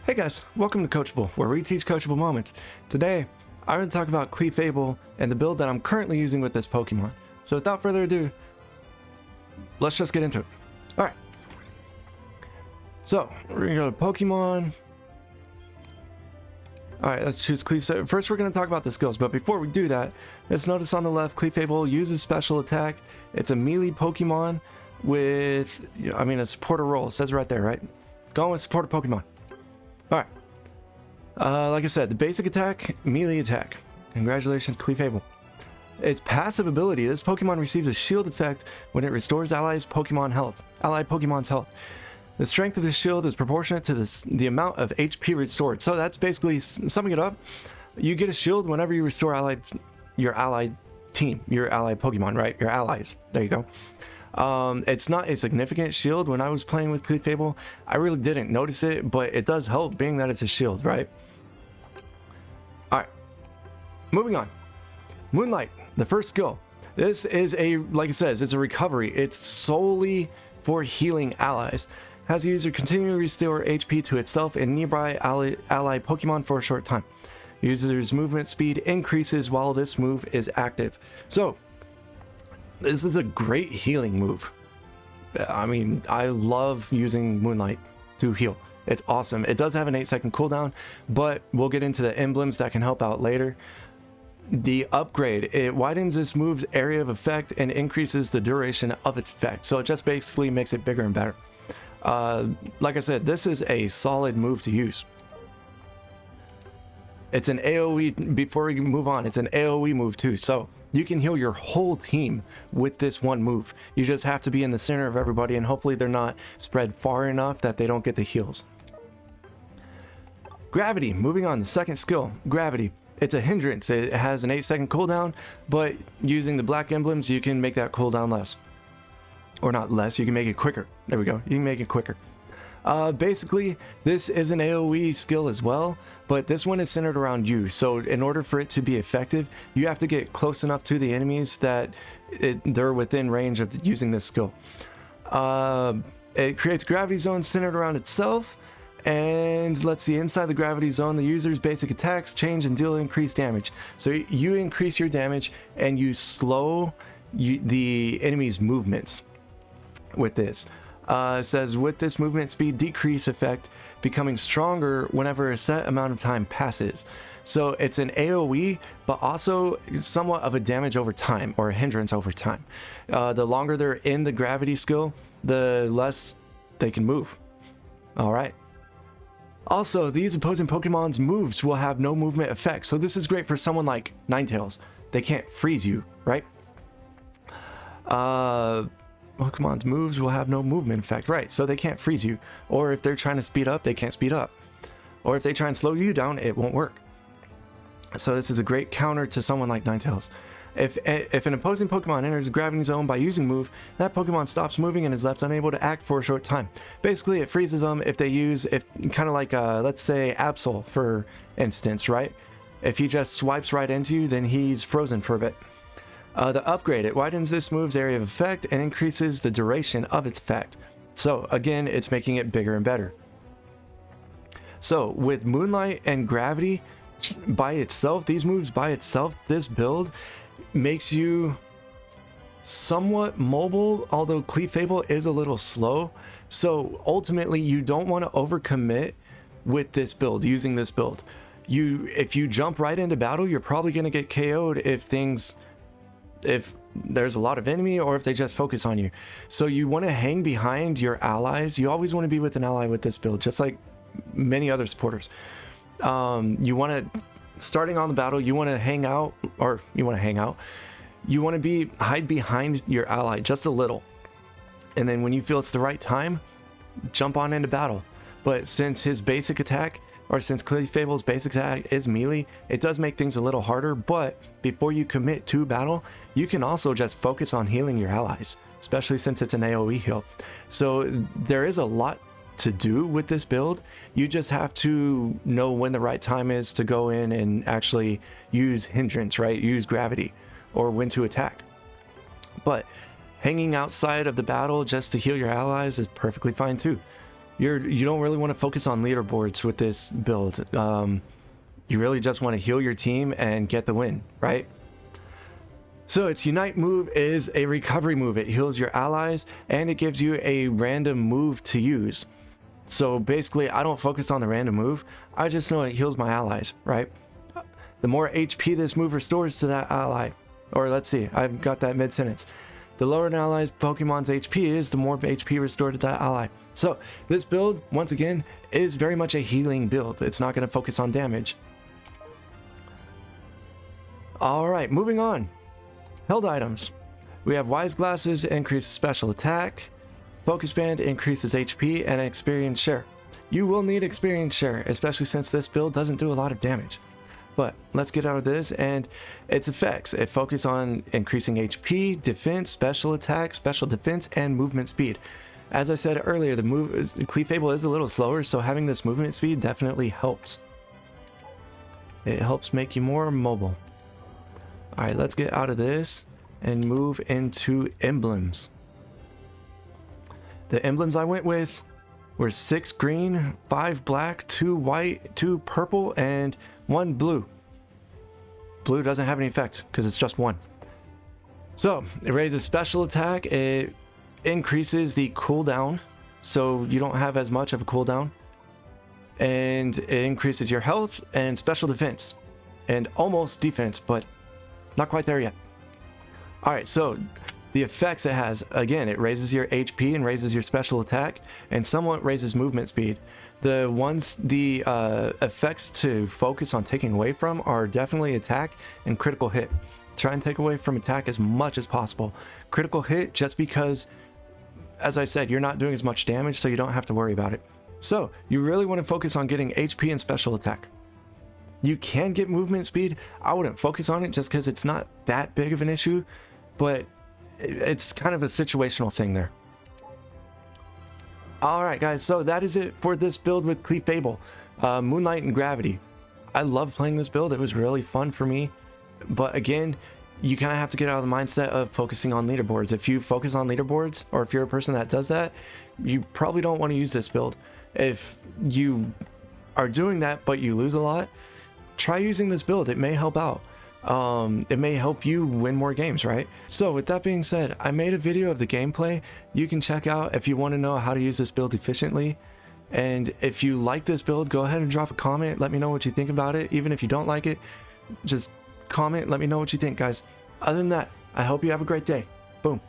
Hey guys, welcome to Coachable, where we teach coachable moments. Today, I'm going to talk about Clefable and the build that I'm currently using with this Pokemon. So without further ado, let's just get into it. Alright. So, we're going to go to Pokemon. Alright, let's choose Clefable. First, we're going to talk about the skills, but before we do that, let's notice on the left, Clefable uses special attack. It's a melee Pokemon with, a supporter role. It says right there, right? Going with supporter Pokemon. Alright, like I said, the basic attack, melee attack. Congratulations, Clefable. Its passive ability, this Pokemon receives a shield effect when it restores allied Pokemon's health. The strength of the shield is proportionate to the amount of HP restored. So that's basically, summing it up, you get a shield whenever you restore your allied team, your allied Pokemon, right? Your allies. There you go. It's not a significant shield. When I was playing with Clefable, I really didn't notice it, but it does help being that it's a shield, right? Alright, moving on. Moonlight, the first skill. This is like it says, it's a recovery. It's solely for healing allies. Has the user continually restore HP to itself and nearby ally Pokemon for a short time. User's movement speed increases while this move is active. So, this is a great healing move. I mean, I love using Moonlight to heal. It's awesome. It does have an 8-second cooldown, but we'll get into the emblems that can help out later. The upgrade, it widens this move's area of effect and increases the duration of its effect. So it just basically makes it bigger and better. Like I said, this is a solid move to use. It's an AoE, before we move on, it's an AoE move too. So you can heal your whole team with this one move. You just have to be in the center of everybody, and hopefully they're not spread far enough that they don't get the heals. Gravity, moving on, the second skill, Gravity. It's a hindrance. It has an 8-second cooldown, but using the black emblems, you can make that cooldown less. Or not less, you can make it quicker. There we go, you can make it quicker. Basically, this is an AoE skill as well, but this one is centered around you. So in order for it to be effective, you have to get close enough to the enemies that they're within range of using this skill. It creates gravity zones centered around itself. And let's see, inside the gravity zone, the user's basic attacks change and deal increased damage. So you increase your damage and you slow the enemy's movements with this. It says, with this movement speed decrease effect becoming stronger whenever a set amount of time passes. So it's an AoE, but also somewhat of a damage over time, or a hindrance over time. The longer they're in the gravity skill, the less they can move. Alright. Also, these opposing Pokemon's moves will have no movement effect. So this is great for someone like Ninetales. They can't freeze you, right? Pokemon's moves will have no movement effect, right? So they can't freeze you. Or if they're trying to speed up, they can't speed up. Or if they try and slow you down, it won't work. So this is a great counter to someone like Ninetales. If an opposing Pokemon enters a gravity zone by using move, that Pokemon stops moving and is left unable to act for a short time. Basically, it freezes them if they use, kind of like, let's say, Absol, for instance, right? If he just swipes right into you, then he's frozen for a bit. The upgrade, it widens this move's area of effect and increases the duration of its effect. So again, it's making it bigger and better. So with Moonlight and Gravity by itself, these moves by itself, this build makes you somewhat mobile, although Clefable is a little slow. So ultimately, you don't want to overcommit with this build, using this build. If you jump right into battle, you're probably going to get KO'd if there's a lot of enemy, or if they just focus on you. So you want to hang behind your allies. You always want to be with an ally with this build, just like many other supporters. You want to, starting on the battle, you want to hang out. You want to hide behind your ally just a little, and then when you feel it's the right time, jump on into battle. But since his basic attack, or since Clefable's basic attack is melee, it does make things a little harder. But before you commit to battle, you can also just focus on healing your allies, especially since it's an AoE heal. So there is a lot to do with this build. You just have to know when the right time is to go in and actually use hindrance, right? Use gravity, or when to attack. But hanging outside of the battle just to heal your allies is perfectly fine too. you don't really want to focus on leaderboards with this build. You really just want to heal your team and get the win, right? So its Unite move is a recovery move. It heals your allies and it gives you a random move to use. So basically, I don't focus on the random move. I just know it heals my allies, right? The more HP this move restores to that ally, or let's see, I've got that mid-sentence. The lower an ally's Pokemon's HP is, the more HP restored to that ally. So this build, once again, is very much a healing build. It's not going to focus on damage. Alright, moving on. Held items. We have Wise Glasses, increases special attack. Focus Band increases HP and experience share. You will need experience share, especially since this build doesn't do a lot of damage. But let's get out of this and its effects. It focuses on increasing HP, defense, special attack, special defense, and movement speed. As I said earlier, Clefable is a little slower, so having this movement speed definitely helps. It helps make you more mobile. Alright, let's get out of this and move into emblems. The emblems I went with were 6 green, 5 black, 2 white, 2 purple, and 1 blue. Blue doesn't have any effect because it's just 1. So it raises special attack. It increases the cooldown, so you don't have as much of a cooldown. And it increases your health and special defense. And almost defense, but not quite there yet. Alright, so the effects it has, again, it raises your HP and raises your special attack, and somewhat raises movement speed. The effects to focus on taking away from are definitely attack and critical hit. Try and take away from attack as much as possible. Critical hit, just because, as I said, you're not doing as much damage, so you don't have to worry about it. So, you really want to focus on getting HP and special attack. You can get movement speed. I wouldn't focus on it just because it's not that big of an issue, but it's kind of a situational thing there. Alright guys, so that is it for this build with Clefable, Moonlight and Gravity. I love playing this build. It was really fun for me, but again, you kind of have to get out of the mindset of focusing on leaderboards. If you focus on leaderboards, or if you're a person that does that, you probably don't want to use this build. If you are doing that but you lose a lot, try using this build. It may help out. It may help you win more games, right? So with that being said, I made a video of the gameplay you can check out if you want to know how to use this build efficiently. And if you like this build, go ahead and drop a comment. Let me know what you think about it. Even if you don't like it, just comment, let me know what you think, guys. Other than that, I hope you have a great day. Boom.